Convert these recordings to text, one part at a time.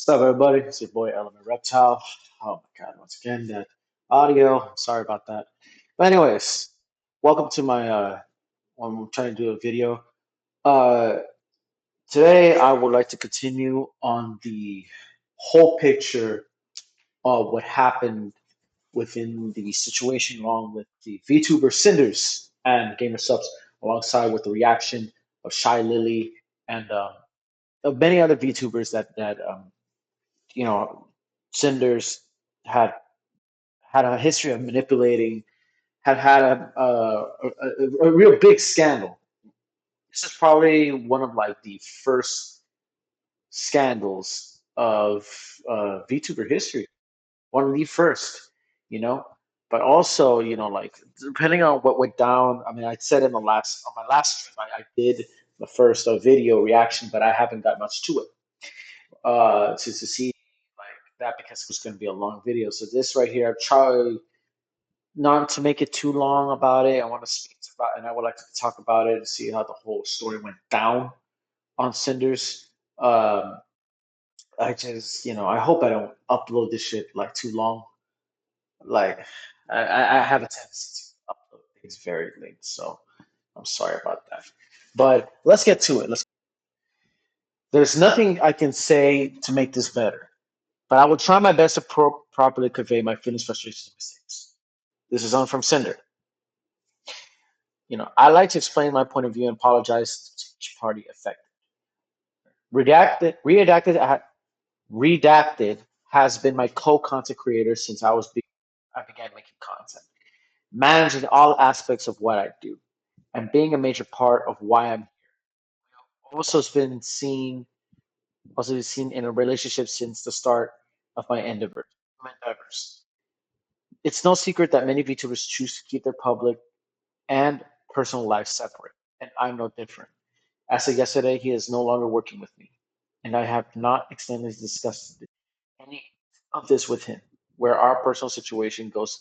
What's up, everybody? It's your boy Element Reptile. Oh my God, once again, that audio. Sorry about that. But anyways, welcome to my I'm trying to do a video. Uh Today I would like to continue on the whole picture of what happened within the situation along with the VTuber Cinders and Gamer Subs alongside with the reaction of Shy Lily and of many other VTubers that you know, Cinders had had a history of manipulating, had a real big scandal. This is probably one of like the first scandals of VTuber history, one of the first, you know. But also, like depending on what went down. I mean, I said in the last on my last stream, I did the first video reaction, but I haven't got much to it to see like that because it was going to be a long video. So this right here, I've tried not to make it too long about it. I want to speak about, and I would like to talk about it and see how the whole story went down on Cinders. Um, I just, I hope I don't upload this shit like too long. Like, I have a tendency to upload things very late, so I'm sorry about that. But let's get to it. There's nothing I can say to make this better, but I will try my best to properly convey my feelings, frustrations, and mistakes. This is on from Cinder. I like to explain my point of view and apologize to each party affected. Redacted has been my co-content creator since I began making content, managing all aspects of what I do, and being a major part of why I'm also has been seen also been seen in a relationship since the start of my endeavors. It's no secret that many VTubers choose to keep their public and personal lives separate, and I'm no different. As of yesterday, he is no longer working with me, and I have not extensively discussed any of this with him. Where our personal situation goes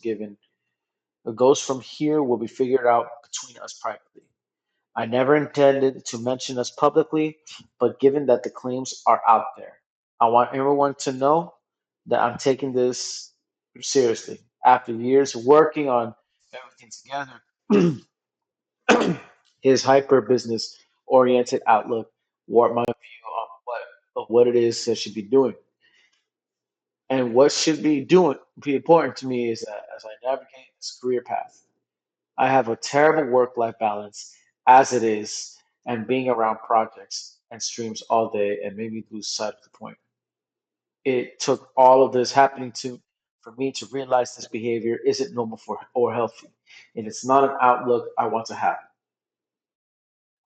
from here will be figured out between us privately. I never intended to mention us publicly, but given that the claims are out there, I want everyone to know that I'm taking this seriously. After years working on everything together, his hyper business oriented outlook warped my view of what it is I should be doing. And what should be important to me is that as I navigate this career path, I have a terrible work life balance as it is, and being around projects and streams all day and made me lose sight of the point. It took all of this happening to for me to realize this behavior isn't normal for or healthy, and it's not an outlook I want to have.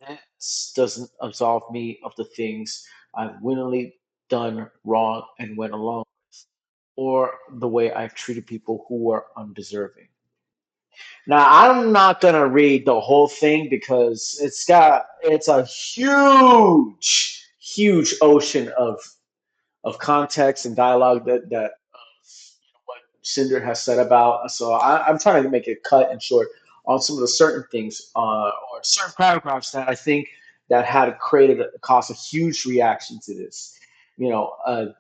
This doesn't absolve me of the things I've willingly done wrong and went along, or the way I've treated people who were undeserving. Now, I'm not gonna read the whole thing because it's a huge ocean of context and dialogue that what Cinder has said about. So I'm trying to make it cut and short on some of the certain things or certain paragraphs that I think that had caused a huge reaction to this. You know, uh,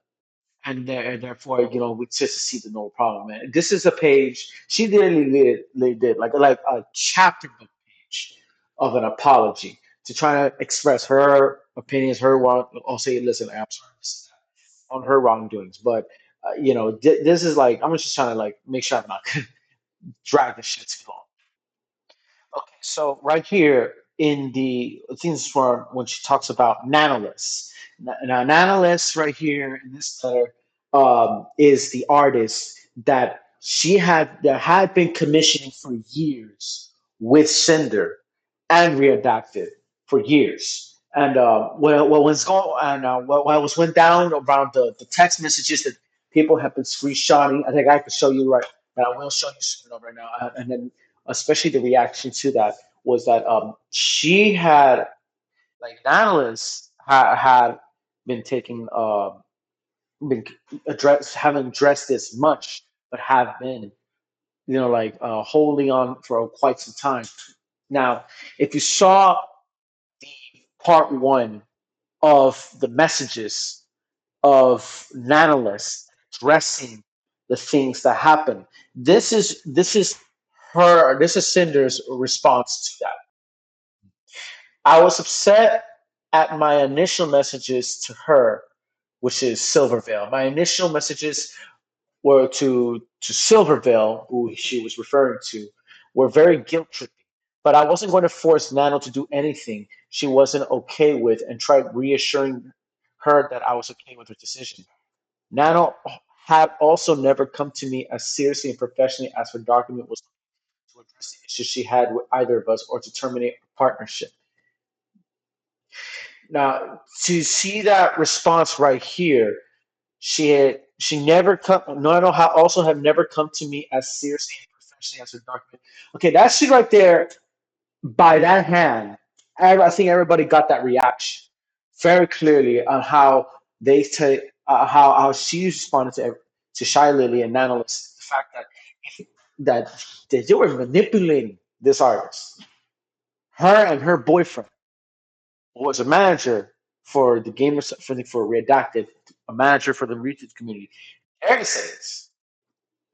and therefore, we just see the no problem, man. This is a page she literally did like a chapter book page of an apology to try to express her opinions, her wrong. I'll say, listen, I'm sorry on her wrongdoings, but this is like I'm just trying to like make sure I'm not gonna drag this shit too long. Okay, so right here in the things for when she talks about nanolists. Now, nanolists right here in this letter is the artist that had been commissioning for years with Cinder and Readapted for years. And what was going and what was went down around the text messages that people have been screenshotting. I think I can show you right. And I will show you soon right now. And then especially the reaction to that was that she had like analysts had been taking been haven't addressed this much, but have been like holding on for quite some time. Now, if you saw the part one of the messages of Nanolis addressing the things that happen. This is Cinder's response to that. I was upset at my initial messages to her, which is Silvervale. My initial messages were to Silvervale, who she was referring to, were very guilt tripping. But I wasn't going to force Nano to do anything she wasn't okay with and tried reassuring her that I was okay with her decision. Nano had also never come to me as seriously and professionally as her document was to address the issues she had with either of us or to terminate a partnership. Now, to see that response right here, she never come. Nano also have never come to me as seriously and professionally as her document. Okay, that shit right there, by that hand, I think everybody got that reaction very clearly on how they take how she responded to Shy Lily and Nanolis. The fact that they were manipulating this artist, her and her boyfriend was a manager for the gamers for Redacted, a manager for the YouTube community. Eric says,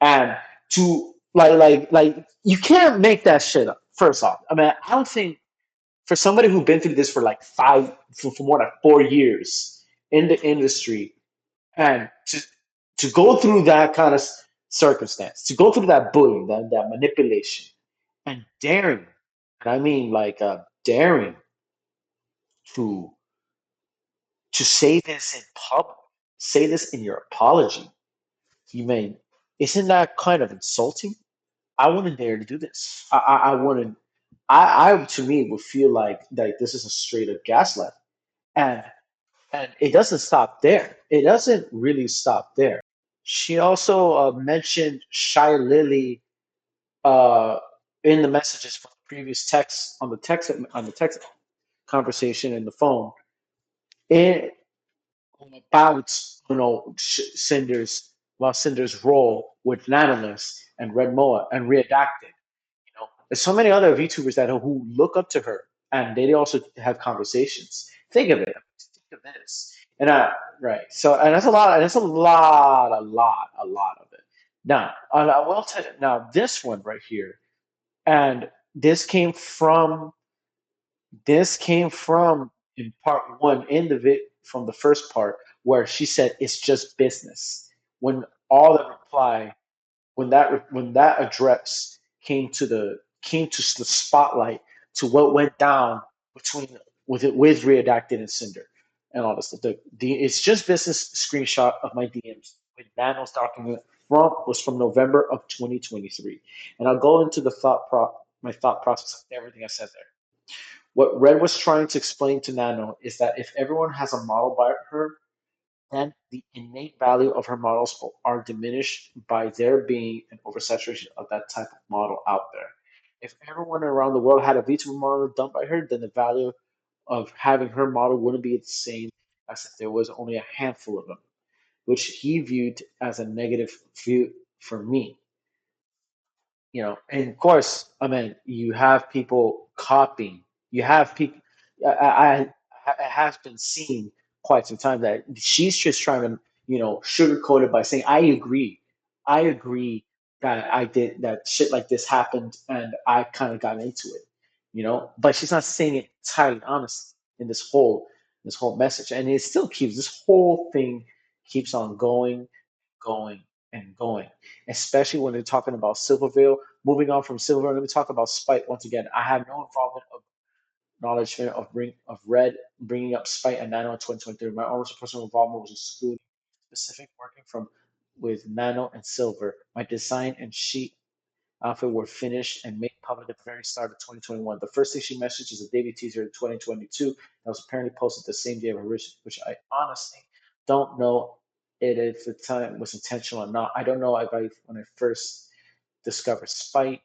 and to you can't make that shit up. First off, I mean, I don't think for somebody who's been through this for like for more than 4 years in the industry, and to go through that kind of circumstance, to go through that bullying, that manipulation, and daring, and I mean like daring to say this in public, say this in your apology. You mean, isn't that kind of insulting? I wouldn't dare to do this. I wouldn't. I to me would feel like this is a straight up gaslight, and it doesn't stop there. It doesn't really stop there. She also mentioned Shy Lily uh, in the messages from the previous text on the text conversation in the phone. It about Cinder's Cinder's role with Nanomus and Red Moa and Readacted. There's so many other VTubers that who look up to her, and they also have conversations. Think of it. Think of this. And right. So and that's a lot. And that's a lot of it. Now, I will tell you. Now, this one right here, and this came from in part one in the from the first part where she said it's just business. When all the reply when that address came to the spotlight to what went down between with Redacted and Cinder and all this stuff. It's just business screenshot of my DMs with Nano's document from November of 2023, and I'll go into the my thought process of everything I said there. What Red was trying to explain to Nano is that if everyone has a model by her, then the innate value of her models are diminished by there being an oversaturation of that type of model out there. If everyone around the world had a VTuber model done by her, then the value of having her model wouldn't be the same as if there was only a handful of them, which he viewed as a negative view for me. And of course, I mean, you have people copying. You have people. It has been seen quite some time that she's just trying to, sugarcoat it by saying, I agree that I did that shit like this happened, and I kind of got into it, But she's not saying it entirely honestly in this whole message, and it still keeps this whole thing keeps on going, and going, especially when they're talking about Silverville. Moving on from Silver, let me talk about Spite once again. I have no involvement of knowledge of Red bringing up Spite and Nano in 2023. My own personal involvement was in school, specific working from with Nano and Silver. My design and sheet outfit were finished and made public at the very start of 2021. The first thing she messaged is a debut teaser in 2022 that was apparently posted the same day of her release, which I honestly don't know if the time was intentional or not. I don't know if when I first discovered Spite,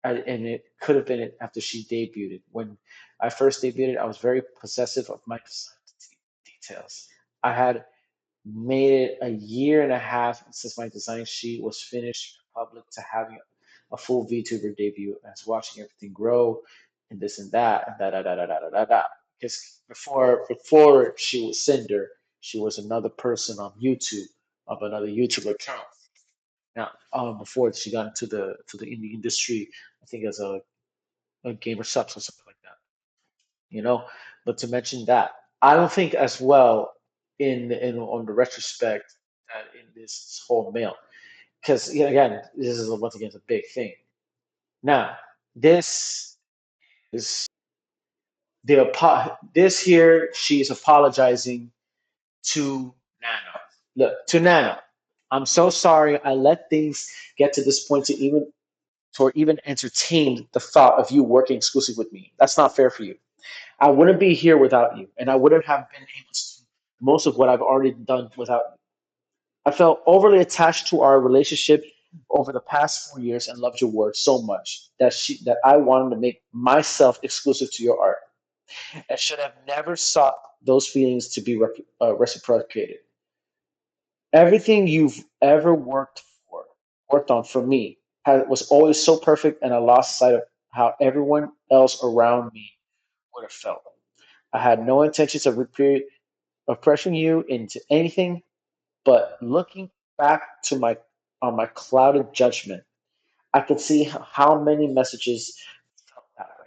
and it could have been it after she debuted. When I first debuted, I was very possessive of my design details. I had made it a year and a half since my design sheet was finished public to having a full VTuber debut. And I was watching everything grow and this and that and da da da da da da da da. Because before she was Cinder, She was another person on YouTube of another YouTube account. Now, before she got into the indie industry, I think as a gamer subs or something like that, you know. But to mention that, I don't think as well in on the retrospect that in this whole mail, because again, this is once again a big thing. Now, this is this here. She's apologizing to Nano. Look, to Nano. I'm so sorry. I let things get to this point to even entertain the thought of you working exclusively with me. That's not fair for you. I wouldn't be here without you, and I wouldn't have been able to do most of what I've already done without you. I felt overly attached to our relationship over the past 4 years and loved your work so much that I wanted to make myself exclusive to your art. I should have never sought those feelings to be reciprocated. Everything you've ever worked on for me, was always so perfect, and I lost sight of how everyone else around me would have felt. I had no intentions of pressuring you into anything, but looking back to my on my clouded judgment, I could see how many messages felt that way.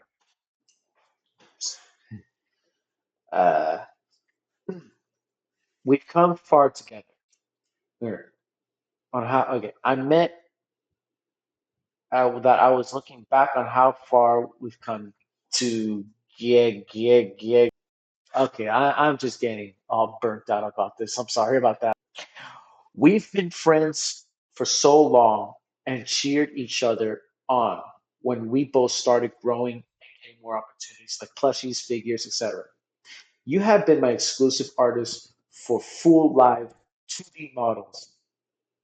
Uh, we've come far together. Here, on how okay, I meant that I was looking back on how far we've come to yeah. Okay, I'm just getting all burnt out about this. I'm sorry about that. We've been friends for so long and cheered each other on when we both started growing and getting more opportunities like plushies, figures, etc. You have been my exclusive artist for full live 2D models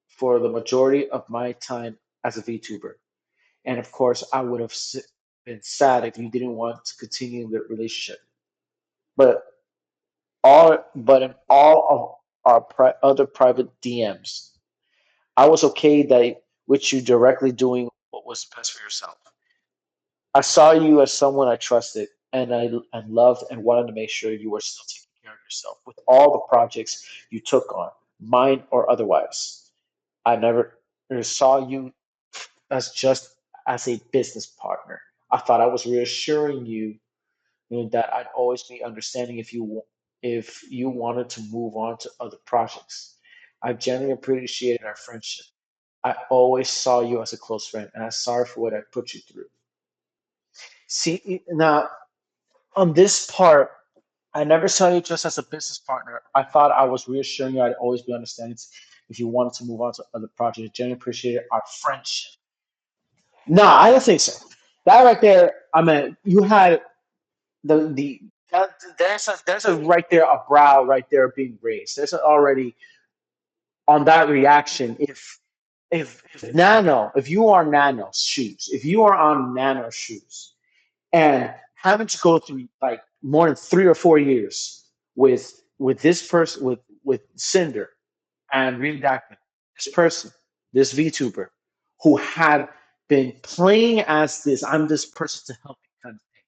for the majority of my time as a VTuber. And of course, I would have been sad if you didn't want to continue the relationship. But but in all of our other private DMs, I was okay that with you directly doing what was best for yourself. I saw you as someone I trusted and loved and wanted to make sure you were still taking care of yourself with all the projects you took on, mine or otherwise. I never saw you as just as a business partner. I thought I was reassuring you, that I'd always be understanding if you wanted to move on to other projects. I genuinely appreciated our friendship. I always saw you as a close friend, and I'm sorry for what I put you through. See, now on this part, I never saw you just as a business partner. I thought I was reassuring you I'd always be understanding if you wanted to move on to other projects. I genuinely appreciated our friendship. No, I don't think so. That right there, I mean, you had the that, there's a right there a brow right there being raised. There's already on that reaction. If Nano, if you are Nano's shoes, if you are on Nano's shoes, and having to go through like more than 3 or 4 years with this person with Cinder and redacting this person, this VTuber, who had been playing as this I'm this person to help you kind of thing,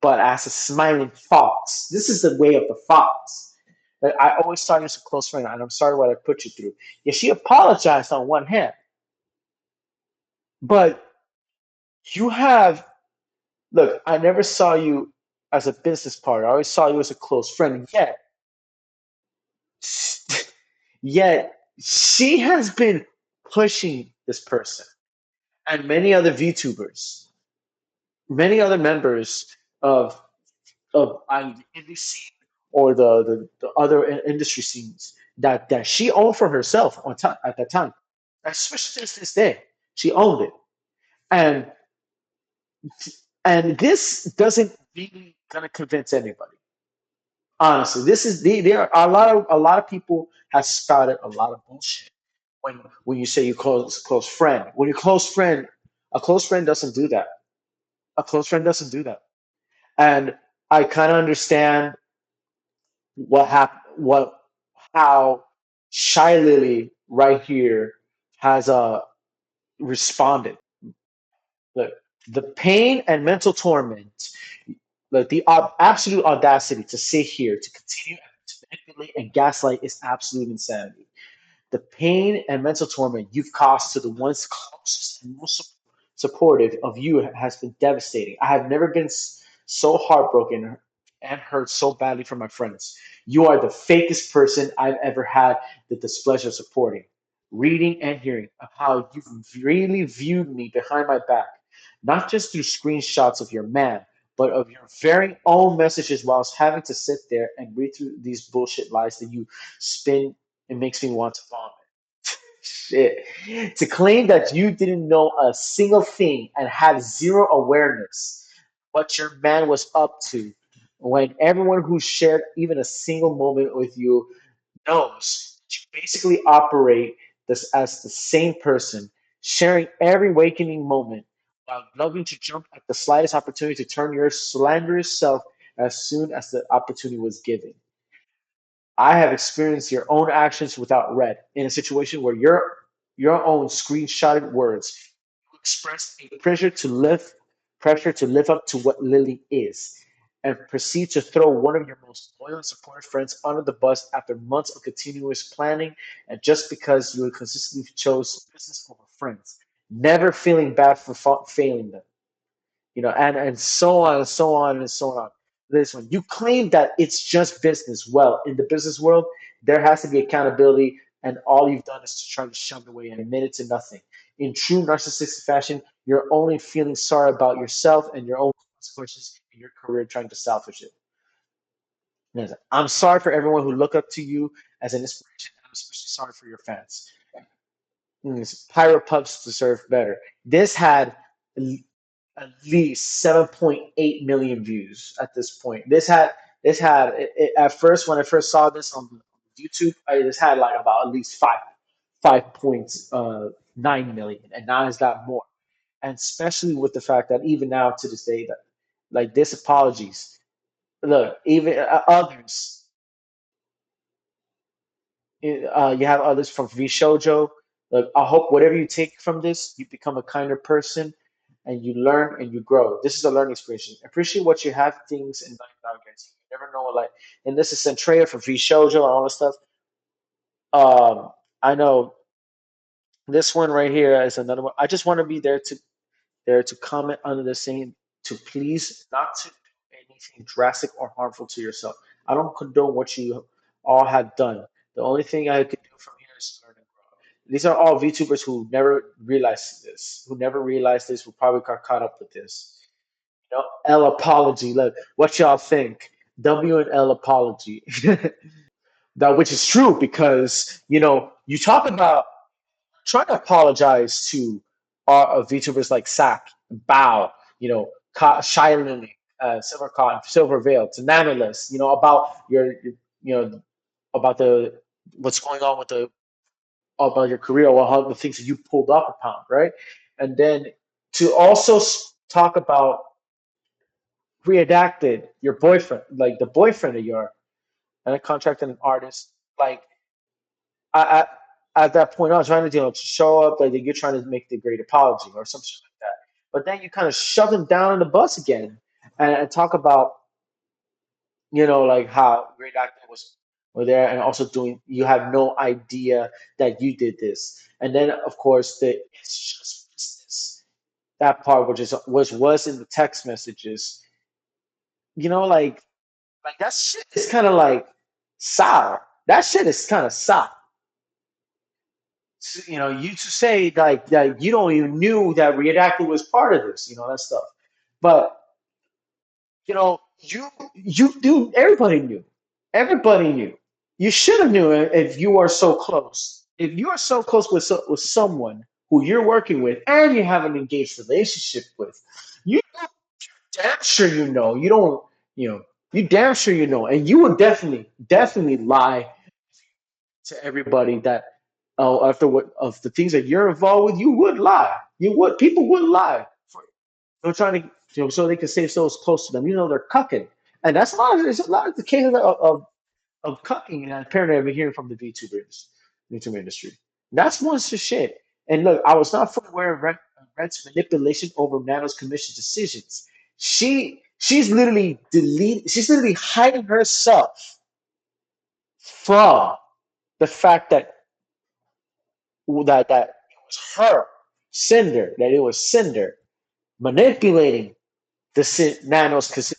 but as a smiling fox. This is the way of the fox. Like, I always saw you as a close friend, and I'm sorry what I put you through. Yeah, she apologized on one hand, but you have look. I never saw you as a business partner. I always saw you as a close friend. Yet she has been pushing this person and many other VTubers, many other members of the indie scene or the other industry scenes that she owned for herself on time at that time. Especially to this day, she owned it, and this doesn't really gonna convince anybody. Honestly, this is there are a lot of people have spouted a lot of bullshit when you say you close friend. When you close friend, a close friend doesn't do that. A close friend doesn't do that. And I kind of understand what how Shy Lily right here has responded. Look, the pain and mental torment, like the absolute audacity to sit here to continue. manipulate, and gaslight is absolute insanity. The pain and mental torment you've caused to the ones closest and most supportive of you has been devastating. I have never been so heartbroken and hurt so badly from my friends. You are the fakest person I've ever had the displeasure of supporting. Reading and hearing of how you've really viewed me behind my back, not just through screenshots of your man, but of your very own messages whilst having to sit there and read through these bullshit lies that you spin, it makes me want to vomit. Shit. To claim that you didn't know a single thing and had zero awareness what your man was up to when everyone who shared even a single moment with you knows that you basically operate this as the same person, sharing every wakening moment while loving to jump at the slightest opportunity to turn your slanderous self as soon as the opportunity was given. I have experienced your own actions without red in a situation where your own screenshotted words express a pressure to live up to what Lily is, and proceed to throw one of your most loyal and supportive friends under the bus after months of continuous planning, and just because you consistently chose business over friends, never feeling bad for failing them, and so on and so on and so on. This one, you claim that it's just business. Well, in the business world, there has to be accountability, and all you've done is to try to shove it away and admit it to nothing. In true narcissistic fashion, you're only feeling sorry about yourself and your own consequences in your career trying to salvage it. Yes, I'm sorry for everyone who look up to you as an inspiration, and I'm especially sorry for your fans. Pyro Pups deserve better. This had at least 7.8 million views at this point. This had at first when I first saw this on YouTube, this had like about at least 5.9 million, and now it's got more. And especially with the fact that even now to this day that like this apologies, look, even others, you have others from V Shoujo. Look, I hope whatever you take from this, you become a kinder person and you learn and you grow. This is a learning experience. Appreciate what you have things in life now, guys. You never know, like, and this is Centrea for V Shoujo and all this stuff. I know this one right here is another one. I just want to be there to comment under the saying to please not to do anything drastic or harmful to yourself. I don't condone what you all have done. The only thing I could do from here is learn and grow. These are all VTubers who never realized this, who probably got caught up with this. L apology. Look, what y'all think? W and L apology. That which is true because you talk about trying to apologize to VTubers like Sack, Bow, Shy Lily, Silver Cotton, Silver Veil, to Nanoless, about you know, about the what's going on with the about your career or how the things that you pulled up upon, right? And then to also talk about Redacted, your boyfriend, like the boyfriend of your, and a contracted an artist, like I at that point I was trying to show up like that you're trying to make the great apology or some shit like that. But then you kind of shove them down in the bus again and talk about like how great acting were there and also doing you have no idea that you did this. And then of course the it's just business. That part which was in the text messages, like that shit is kind of like sour. That shit is kind of sour. You to say like that you don't even knew that redacted was part of this, that stuff. But you knew. Everybody knew. Everybody knew. You should have knew it if you are so close. If you are so close with someone who you're working with and you have an engaged relationship with, you damn sure you know. You don't. You know. You damn sure you know, and you would definitely lie to everybody that after what of the things that you're involved with, you would lie. You would. People would lie. They're trying to, so they can stay so close to them. They're cucking, and that's a lot. There's a lot of the cases of cucking, and apparently I've been hearing from the VTuber industry. That's one shit. And look, I was not fully aware of Red's manipulation over Nano's commission decisions. She's literally hiding herself from the fact that it was her, Cinder, that it was Cinder manipulating Nano's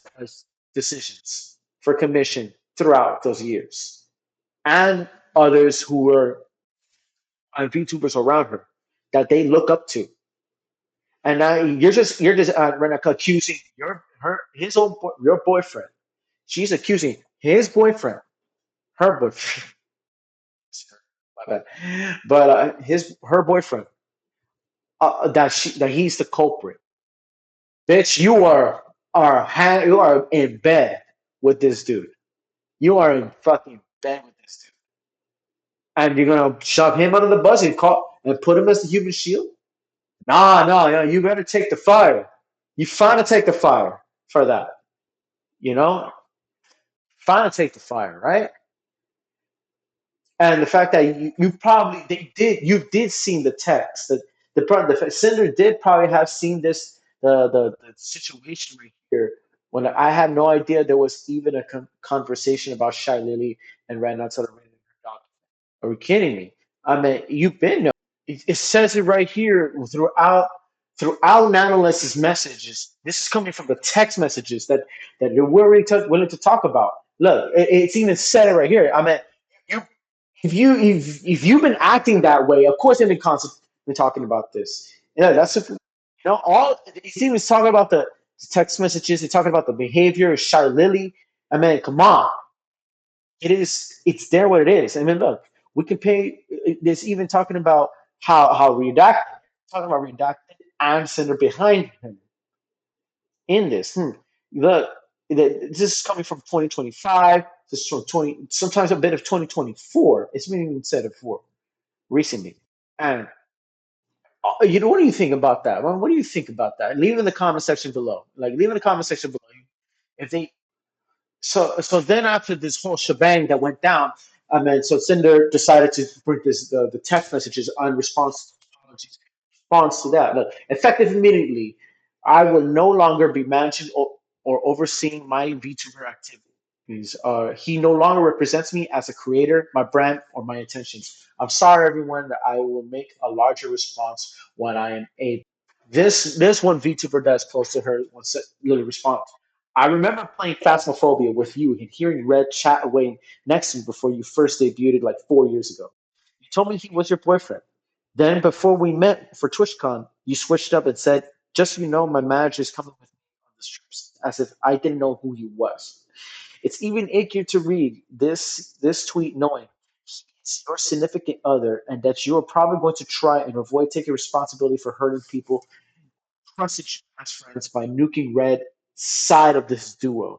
decisions for commission throughout those years, and others who were VTubers around her that they look up to. And now you're just Renata, accusing your boyfriend. She's accusing his boyfriend, her boyfriend, my bad, but his her boyfriend, that he's the culprit. Bitch, you are in bed with this dude. You are in fucking bed with this dude, and you're gonna shove him under the bus and put him as the human shield? Nah, no, no. You better take the fire. You finna take the fire for that. You know, finna take the fire, right? And the fact that you probably you did see the text that the sender did probably have seen this the situation right here when I had no idea there was even a conversation about Shy Lily and Red Nuts on the dog. Are you kidding me? I mean, you've been know. It says it right here throughout Nanoless's messages. This is coming from the text messages that you're willing to talk about. Look, it's even said it right here. I mean, you if you've been acting that way, of course, in the concept we're talking about this. Yeah, that's if, all it's even talking about the text messages. They're talking about the behavior of Shy Lily. I mean, come on, it's there what it is. I mean, look, we can pay. There's even talking about how redacted, talking about redacted and center behind him in this. Look, this is coming from 2025. This is from 20, sometimes a bit of 2024. It's been even said before recently. And what do you think about that? Well, what do you think about that? Leave it in the comment section below. Like, leave it in the comment section below. If they so then after this whole shebang that went down, I mean, so Cinder decided to bring the text messages on response to that. Look, effective immediately, I will no longer be managing or overseeing my VTuber activities. He no longer represents me as a creator, my brand, or my intentions. I'm sorry, everyone, that I will make a larger response when I am able. This one VTuber that's close to her once Lily responds. I remember playing Phasmophobia with you and hearing Red chat away next to me before you first debuted like 4 years ago. You told me he was your boyfriend. Then before we met for TwitchCon, you switched up and said, "Just so you know, my manager is coming with me on this trip," as if I didn't know who he was. It's even ickier to read this tweet knowing he's your significant other and that you are probably going to try and avoid taking responsibility for hurting people trusted you as friends by nuking Red side of this duo,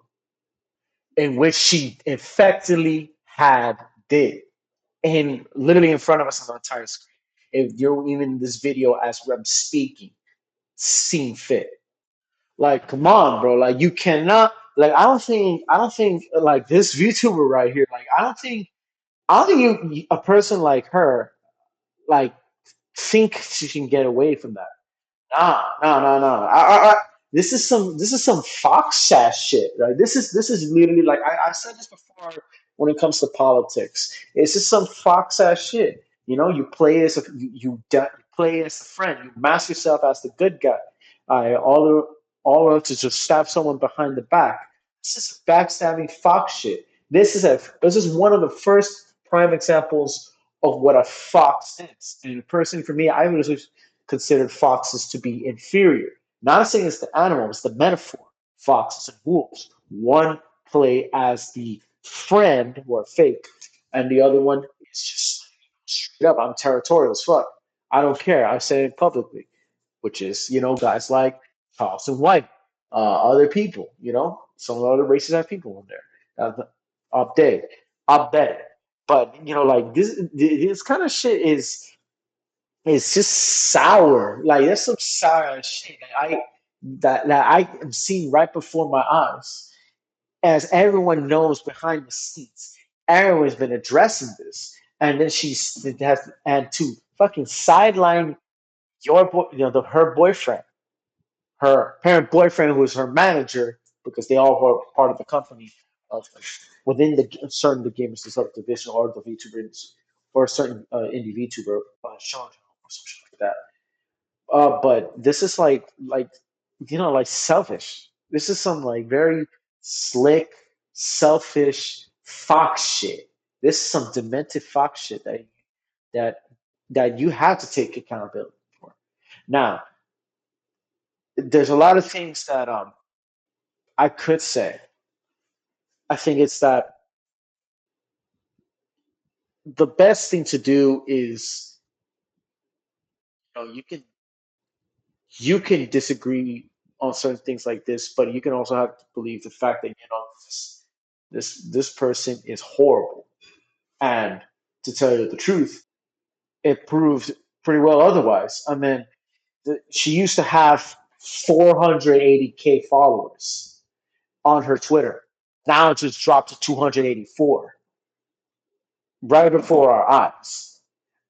in which she effectively had did, and literally in front of us on the entire screen. If you're even in this video as Reb speaking, seen fit. Like, come on, bro. Like, you cannot. Like, I don't think like this VTuber right here. Like, I don't think a person like her like think she can get away from that. Nah, no, no, no. This is some Fox ass shit, right? This is literally like I said this before when it comes to politics. It's just some Fox ass shit. You play as you play as the friend. You mask yourself as the good guy. All to just stab someone behind the back. This is backstabbing Fox shit. This is one of the first prime examples of what a fox is. And personally, for me, I would considered foxes to be inferior. Not saying it's the animal, it's the metaphor. Foxes and wolves. One play as the friend or fake, and the other one is just straight up. I'm territorial as fuck. I don't care. I say it publicly, which is, guys like Charleston White, other people, some other races have people in there. Up there, up there. But like this kind of shit is just sour. Like there's some sour shit that I am seeing right before my eyes. As everyone knows behind the scenes, everyone's been addressing this, and then she's it has and to fucking sideline your boy, her boyfriend, her parent boyfriend, who's her manager, because they all were part of the company. within the certain the gamers subdivision or the VTubers or a certain indie VTuber channel or something like that. But this is like like selfish. This is some like very slick, selfish fox shit. This is some demented fox shit that that you have to take accountability for. Now, there's a lot of things that I could say. I think it's that the best thing to do is you can disagree on certain things like this, but you can also have to believe the fact that this person is horrible. And to tell you the truth, it proved pretty well otherwise. I mean, she used to have 480K followers on her Twitter. Now it just dropped to 284 right before our eyes.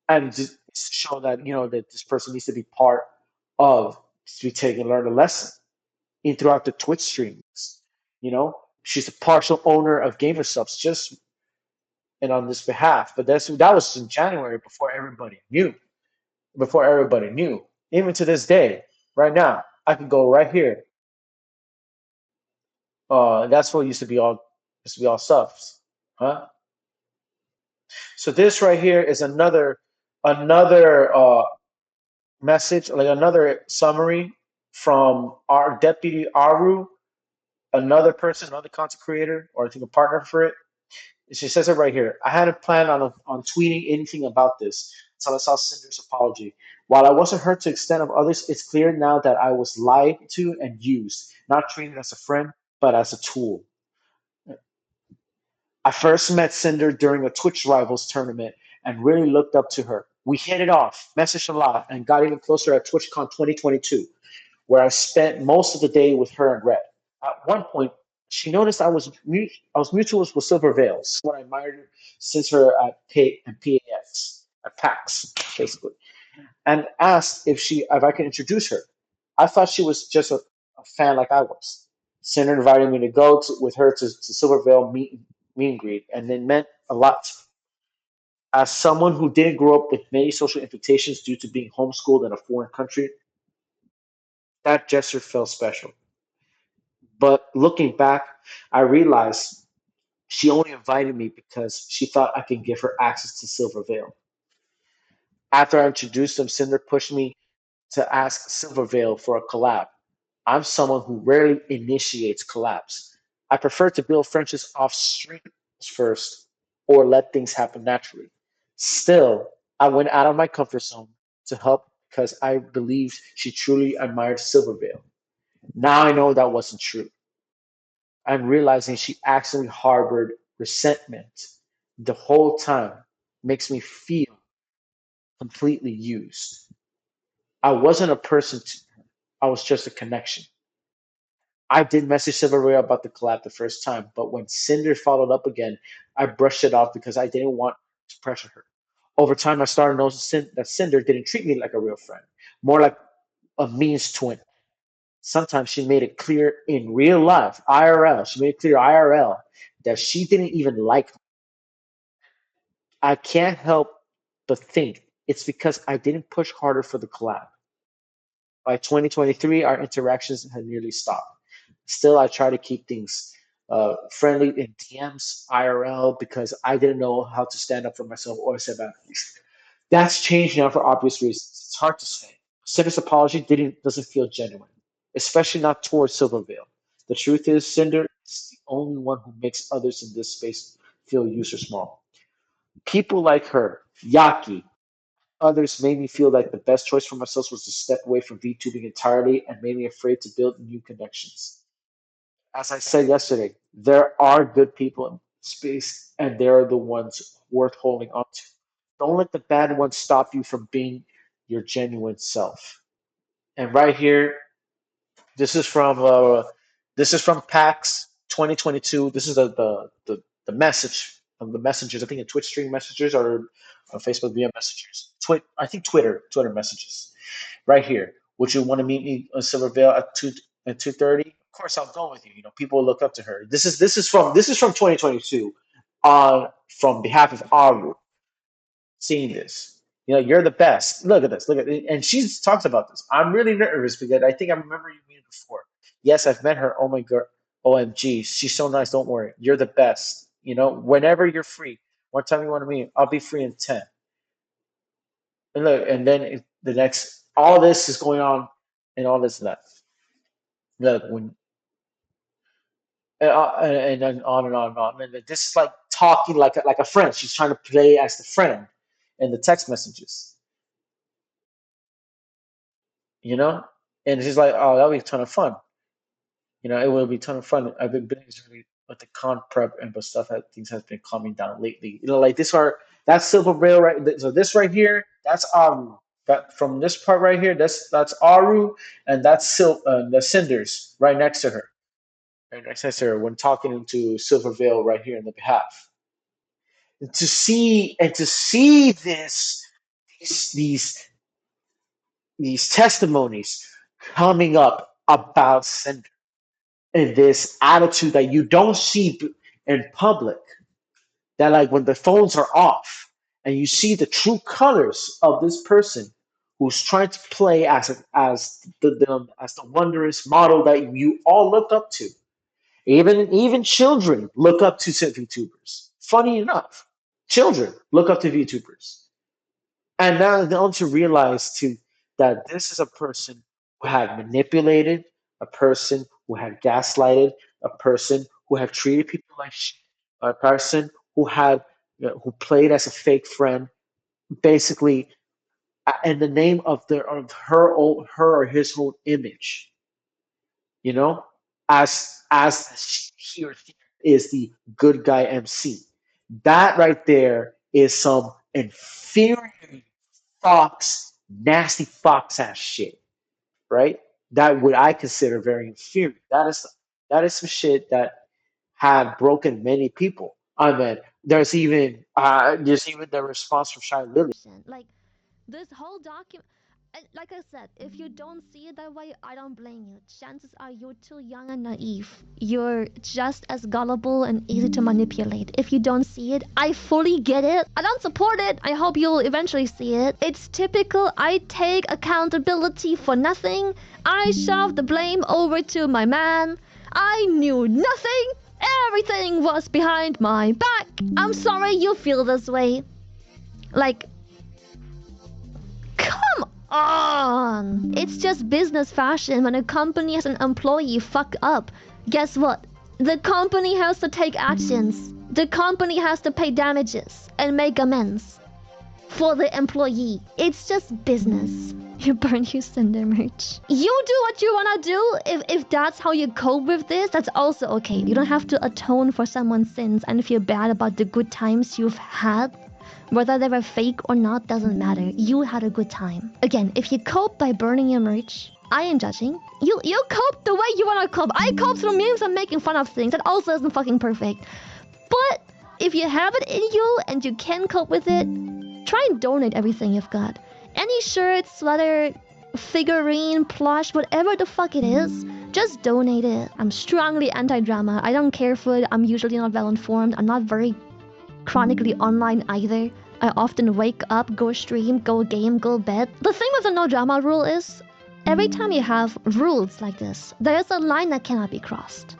And just show that that this person needs to be part of to be taken learn a lesson in throughout the Twitch streams. She's a partial owner of GamerSubs just and on this behalf. But that was in January before everybody knew. Before everybody knew. Even to this day, right now, I can go right here. That's what used to be all subs, huh? So this right here is another message, like another summary from our deputy Aru, another person, another content creator, or I think a partner for it. She says it right here. I hadn't planned on tweeting anything about this until I saw Cinder's apology. While I wasn't hurt to the extent of others, it's clear now that I was lied to and used, not treated as a friend, but as a tool. I first met Cinder during a Twitch Rivals tournament and really looked up to her. We hit it off, messaged a lot, and got even closer at TwitchCon 2022, where I spent most of the day with her and Red. At one point, she noticed I was mutuals with Silver Veils, what I admired her since her at PAX, at PAX, basically, and asked if I could introduce her. I thought she was just a fan like I was. Cinder invited me to go with her to Silver Veil meet and greet, and it meant a lot. As someone who didn't grow up with many social invitations due to being homeschooled in a foreign country, that gesture felt special. But looking back, I realized she only invited me because she thought I could give her access to Silver Veil. After I introduced them, Cinder pushed me to ask Silver Veil for a collab. I'm someone who rarely initiates collabs. I prefer to build friendships off streams first or let things happen naturally. Still, I went out of my comfort zone to help because I believed she truly admired Silver Veil. Now I know that wasn't true. I'm realizing she actually harbored resentment the whole time makes me feel completely used. I wasn't a person to her. I was just a connection. I did message Silveria about the collab the first time, but when Cinder followed up again, I brushed it off because I didn't want to pressure her. Over time, I started noticing that Cinder didn't treat me like a real friend, more like a means twin. Sometimes she made it clear in real life, IRL, she made it clear IRL that she didn't even like me. I can't help but think it's because I didn't push harder for the collab. By 2023, our interactions had nearly stopped. Still, I try to keep things friendly in DMs, IRL, because I didn't know how to stand up for myself or set boundaries. That's changed now for obvious reasons. It's hard to say. Cinder's apology doesn't feel genuine, especially not towards Silvervale. The truth is, Cinder is the only one who makes others in this space feel used or small. People like her, Yaki, others made me feel like the best choice for myself was to step away from VTubing entirely and made me afraid to build new connections. As I said yesterday, there are good people in space, and they're the ones worth holding on to. Don't let the bad ones stop you from being your genuine self. And right here, this is from PAX 2022. This is the message from the messengers. I think in Twitch stream messengers or Facebook via messengers. I think Twitter messages right here. Would you want to meet me on Silver Veil at 2:30? course I'll go with you. You know, people look up to her. This is from 2022 on from behalf of Aru seeing this. You know, you're the best. Look at this. Look at it. And she talks about this. I'm really nervous because I think I remember you meeting before. Yes, I've met her. Oh my god. OMG. She's so nice. Don't worry. You're the best. You know, whenever you're free. One time you want to meet, I'll be free in 10. And look, and then the next, all this is going on and all this left. Look, when and then on and on and on. And this is like talking like a friend. She's trying to play as the friend in the text messages, you know? And she's like, oh, that'll be a ton of fun. You know, it will be a ton of fun. I've been busy really with the con prep and but stuff that things has been calming down lately. You know, like this are that's Silver Rail right. So this right here, that's Aru. That from this part right here, that's Aru, and that's the Cinders right next to her. Right next to her when talking to Silver Veil right here in the behalf. And to see these these these testimonies coming up about Cinder and this attitude that you don't see in public, that like when the phones are off and you see the true colors of this person who's trying to play as the wondrous model that you all look up to. Even children look up to VTubers. Funny enough, children look up to VTubers. And now to realize too that this is a person who had manipulated, a person who had gaslighted, a person who had treated people like shit, a person who had who played as a fake friend, basically in the name of her or his own image, you know, as he or she is the good guy MC. That right there is some infuriating fox, nasty fox ass shit, right? That would I consider very inferior. That is some shit that had broken many people. I mean, there's even the response from Shy Lily. Like this whole document, like I said, if you don't see it that way, I don't blame you. Chances are you're too young and naive. You're just as gullible and easy to manipulate. If you don't see it, I fully get it. I don't support it. I hope you'll eventually see it. It's typical. I take accountability for nothing. I shove the blame over to my man. I knew nothing. Everything was behind my back. I'm sorry you feel this way. Like, come on! It's just business fashion when a company has an employee fuck up. Guess what? The company has to take actions. The company has to pay damages and make amends for the employee. It's just business. You burn your Cinder merch. You do what you wanna do. If that's how you cope with this, that's also okay. You don't have to atone for someone's sins and feel bad about the good times you've had. Whether they were fake or not doesn't matter. You had a good time. Again, if you cope by burning your merch, I ain't judging. You cope the way you wanna cope. I cope through memes and making fun of things. That also isn't fucking perfect. But if you have it in you and you can cope with it, try and donate everything you've got. Any shirt, sweater, figurine, plush, whatever the fuck it is, just donate it. I'm strongly anti-drama. I don't care for it. I'm usually not well informed. I'm not very chronically online either. I often wake up, go stream, go game, go bed. The thing with the no drama rule is, every time you have rules like this, there's a line that cannot be crossed.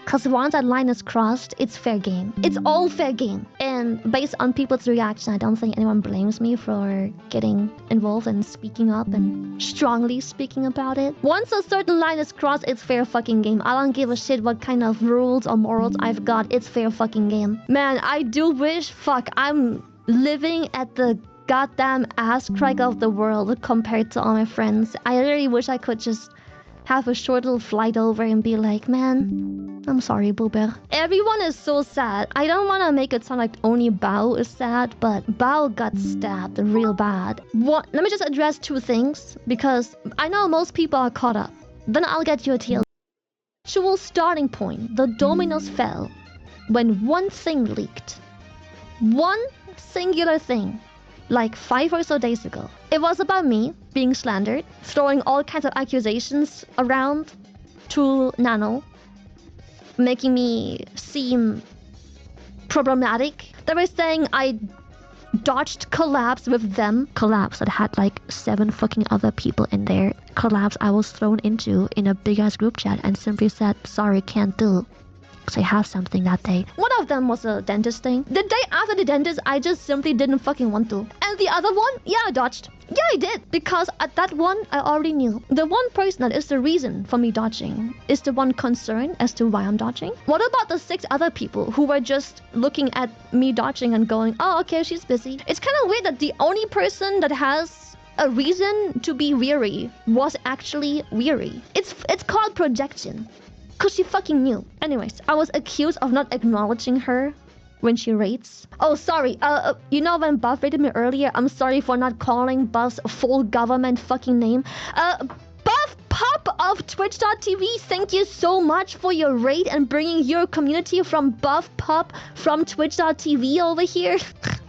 Because once that line is crossed, it's fair game. It's all fair game. And based on people's reaction, I don't think anyone blames me for getting involved and speaking up and strongly speaking about it. Once a certain line is crossed, it's fair fucking game. I don't give a shit what kind of rules or morals I've got. It's fair fucking game. Man, I do wish, I'm living at the goddamn ass crack of the world compared to all my friends. I really wish I could just have a short little flight over and be like, man, I'm sorry, Boober. Everyone is so sad. I don't want to make it sound like only Bao is sad, but Bao got stabbed real bad. Let me just address two things, because I know most people are caught up. Then I'll get your TL. Actual starting point, the dominoes fell when one thing leaked. One singular thing. Like 5 or so days ago. It was about me being slandered, throwing all kinds of accusations around to Nano, making me seem problematic. They were saying I dodged collabs with them. Collabs that had like 7 fucking other people in there. Collabs I was thrown into in a big ass group chat and simply said, sorry, can't do. Because I have something that day. One of them was a dentist thing. The day after the dentist, I just simply didn't fucking want to. And the other one, yeah, I dodged. Yeah, I did. Because at that one, I already knew. The one person that is the reason for me dodging is the one concerned as to why I'm dodging. What about the 6 other people who were just looking at me dodging and going, oh, okay, she's busy. It's kind of weird that the only person that has a reason to be weary was actually weary. It's called projection. Cause she fucking knew. Anyways, I was accused of not acknowledging her when she rates. Oh, sorry. You know when Buff rated me earlier? I'm sorry for not calling Buff's full government fucking name. Buff Pop of Twitch.tv, thank you so much for your raid and bringing your community from Buff Pop from Twitch.tv over here.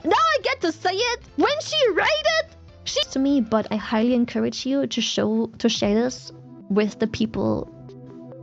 Now I get to say it. When she rated, she to me, but I highly encourage you to share this with the people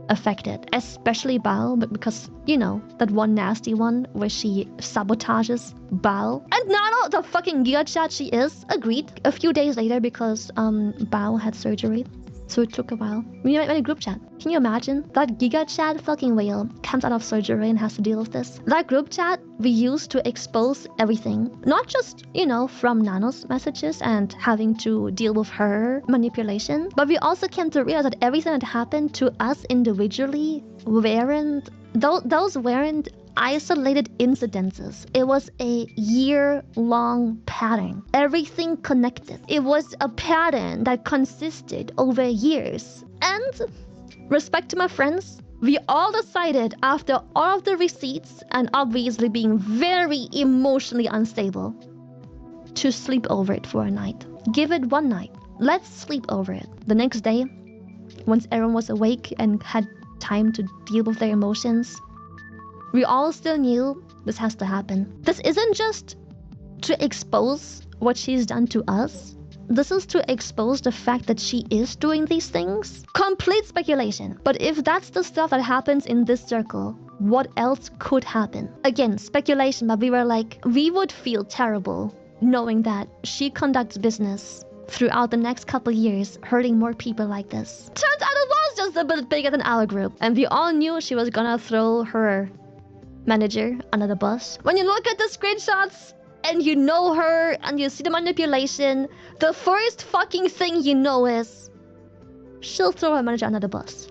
affected, especially Bao, because you know that one nasty one where she sabotages Bao. And Nano, the fucking giga chat she is, agreed. A few days later, because Bao had surgery, so it took a while. We went in a group chat. Can you imagine that giga chat fucking whale comes out of surgery and has to deal with this? That group chat we used to expose everything, not just, you know, from Nano's messages and having to deal with her manipulation, but we also came to realize that everything that happened to us individually those weren't isolated incidences. It was a year-long pattern. Everything connected. It was a pattern that consisted over years. And respect to my friends, we all decided after all of the receipts and obviously being very emotionally unstable to sleep over it for a night. Give it one night. Let's sleep over it. The next day, once everyone was awake and had time to deal with their emotions, we all still knew this has to happen. This isn't just to expose what she's done to us. This is to expose the fact that she is doing these things. Complete speculation. But if that's the stuff that happens in this circle, what else could happen? Again, speculation, but we were like, we would feel terrible knowing that she conducts business throughout the next couple years, hurting more people like this. Turns out it was just a bit bigger than our group. And we all knew she was gonna throw her manager under the bus. When you look at the screenshots and you know her and you see the manipulation, the first fucking thing you know is she'll throw her manager under the bus.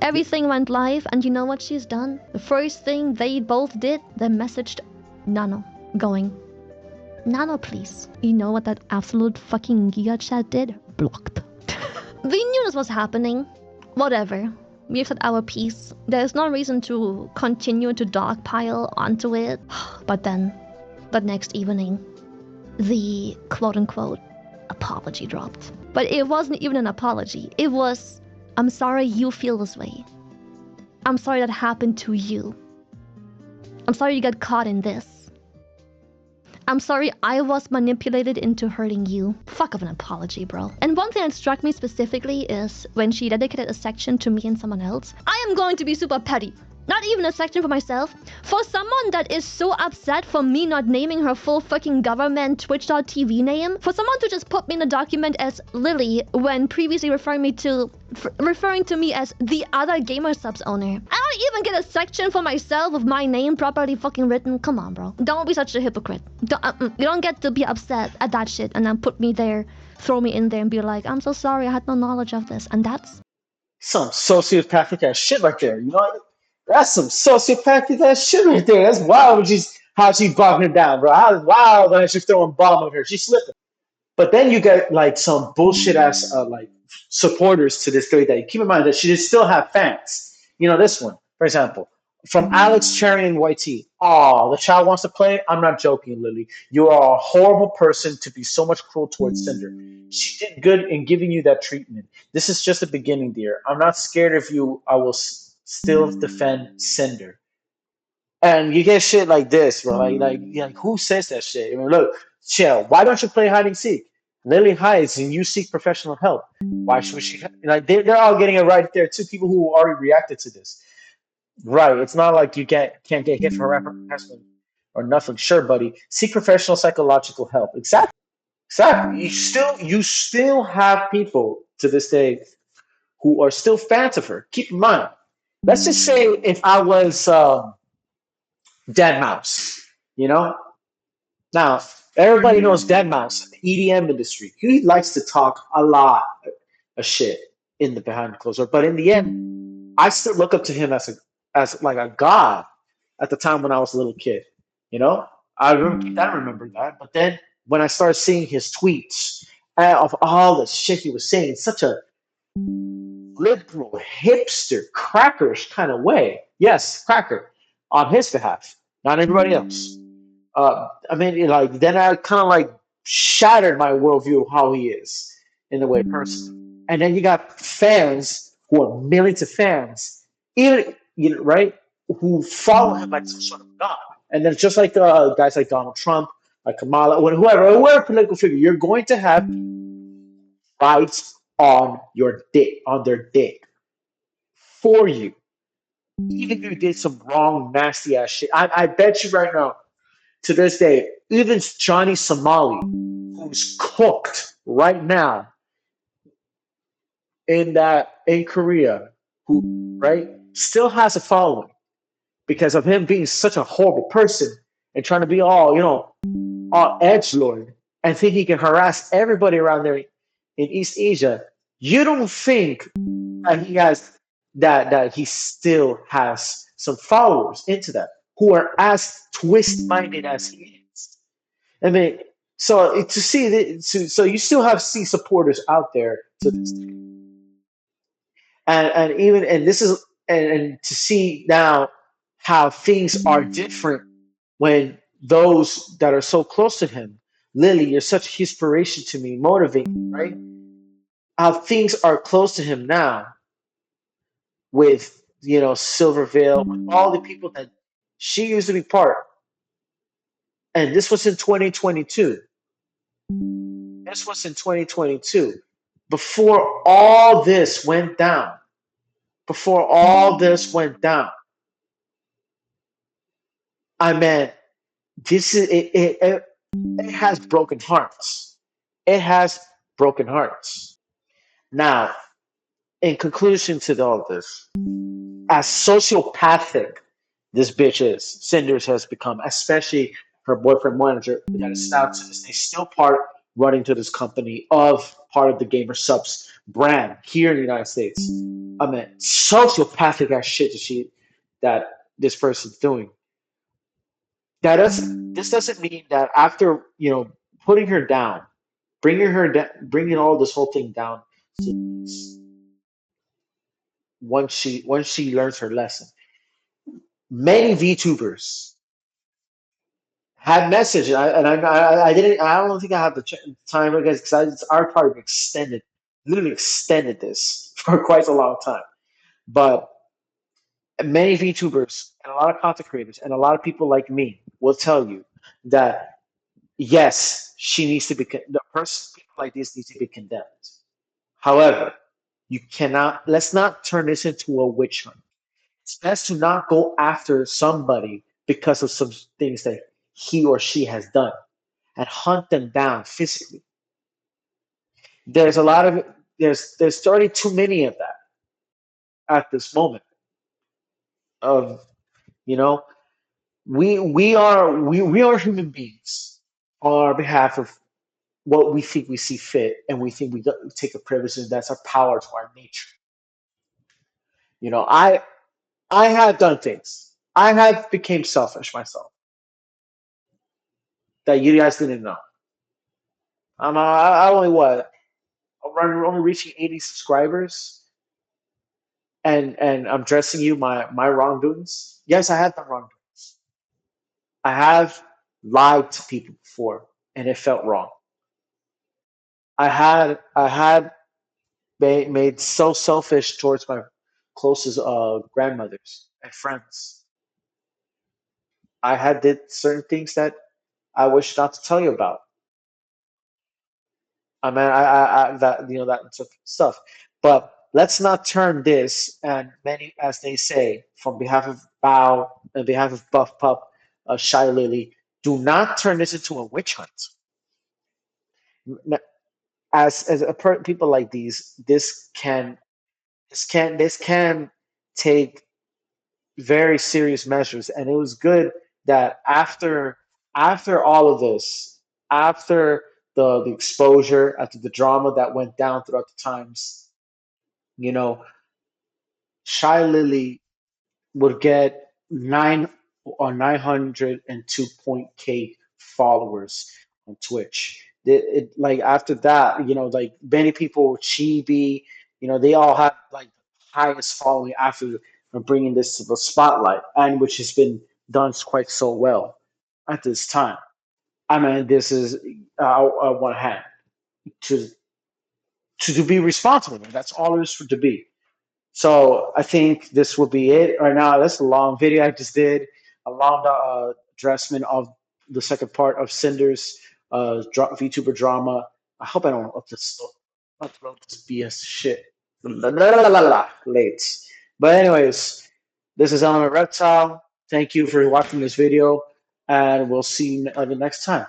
Everything went live and you know what she's done? The first thing they both did, they messaged Nano going, Nano please. You know what that absolute fucking giga chat did? Blocked. We knew this was happening. Whatever. We've said our piece. There's no reason to continue to dogpile onto it. But then, the next evening, the quote-unquote apology dropped. But it wasn't even an apology. It was, I'm sorry you feel this way. I'm sorry that happened to you. I'm sorry you got caught in this. I'm sorry I was manipulated into hurting you. Fuck of an apology, bro. And one thing that struck me specifically is when she dedicated a section to me and someone else. I am going to be super petty. Not even a section for myself. For someone that is so upset for me not naming her full fucking government Twitch.tv name, for someone to just put me in a document as Lily when previously referring to me as the other gamer subs owner. I don't even get a section for myself with my name properly fucking written. Come on, bro. Don't be such a hypocrite. You don't get to be upset at that shit and then put me there, throw me in there and be like, I'm so sorry, I had no knowledge of this. And that's some sociopathic ass shit right there. You know, that's some sociopathic ass shit right there. That's wild. How she's bogging her down, bro. How wild when she's throwing bomb on her. She's slipping. But then you get like some bullshit ass like supporters to this theory that keep in mind that she should still have fans. You know, this one, for example, from Alex Cherry and YT. Oh, the child wants to play. I'm not joking, Lily. You are a horrible person to be so much cruel towards Cinder. She did good in giving you that treatment. This is just the beginning, dear. I'm not scared of you. I will still defend Cinder. And you get shit like this, bro. Like who says that shit? I mean, look, chill. Why don't you play hide and seek? Lily hides and you seek professional help. Why should she? Like they're all getting it right there too. People who already reacted to this. Right. It's not like you can't get hit for harassment or nothing. Sure, buddy. Seek professional psychological help. Exactly. Exactly. You still have people to this day who are still fans of her. Keep in mind. Let's just say if I was Dead Mouse, you know. Now everybody knows Dead Mouse, the EDM industry. He likes to talk a lot of shit in the behind the closed door, but in the end, I still look up to him as like a god at the time when I was a little kid. You know, I remember that. But then when I started seeing his tweets of all the shit he was saying, in such a liberal, hipster, crackerish kind of way. Yes, cracker on his behalf, not everybody else. I mean, like then I kind of like shattered my worldview of how he is in a way personally. And then you got fans who are millions of fans, even right, who follow him like some sort of god. And then just like guys like Donald Trump, like Kamala, whoever political figure, you're going to have bites on your dick, on their dick for you, even if you did some wrong, nasty ass shit. I bet you right now, to this day, even Johnny Somali, who's cooked right now in Korea, who right still has a following because of him being such a horrible person and trying to be all edge lord and think he can harass everybody around there in East Asia. You don't think that he still has some followers into that who are as twist minded as he is. I mean, so to see so you still have see supporters out there to this day, and even and this is and to see now how things are different when those that are so close to him, Lily, you're such inspiration to me, motivating, right? How things are close to him now with Silverville, with all the people that she used to be part. And this was in 2022. This was in 2022. Before all this went down. Before all this went down. I mean, this is it has broken hearts. It has broken hearts. Now, in conclusion to all of this, as sociopathic this bitch is, Cinders has become, especially her boyfriend manager that is now to this day still running to this company of part of the Gamer Subs brand here in the United States. I mean, sociopathic ass shit that this person's doing. This doesn't mean that after putting her down, bringing all this whole thing down, once she learns her lesson. Many VTubers had message, and I didn't. I don't think I have the time because our part extended, literally extended this for quite a long time. But many VTubers and a lot of content creators and a lot of people like me will tell you that yes, she needs to be the person people like this needs to be condemned. However, you cannot. Let's not turn this into a witch hunt. It's best to not go after somebody because of some things that he or she has done and hunt them down physically. There's a lot of there's already too many of that at this moment. Of you know, we are human beings on our behalf of what we think we see fit, and we think we take a privilege, and that's our power to our nature. I have done things. I have became selfish myself that you guys didn't know. I only what I'm only reaching 80 subscribers, and I'm addressing you my wrongdoings. Yes, I have done wrongdoings. I have lied to people before, and it felt wrong. I had made so selfish towards my closest grandmothers and friends. I had did certain things that I wish not to tell you about. I mean, I that that stuff, but Let's not turn this, and many, as they say, from behalf of Bow, on behalf of Buff Pup, Shy Lily, do not turn this into a witch hunt. As people like these, this can take very serious measures. And it was good that after all of this, after the exposure, after the drama that went down throughout the times, you know, Shy Lily would get 902 K followers on Twitch. Like after that, like many people, Chibi, they all have like highest following after bringing this to the spotlight, and which has been done quite so well at this time. I mean, this is one hand to to be responsible. That's all it is for to be. So I think this will be it right now. That's a long video I just did, a long addressment of the second part of Cinder's VTuber drama. I hope I don't upload this BS shit late. But anyways, this is Element Reptile. Thank you for watching this video, and we'll see you the next time.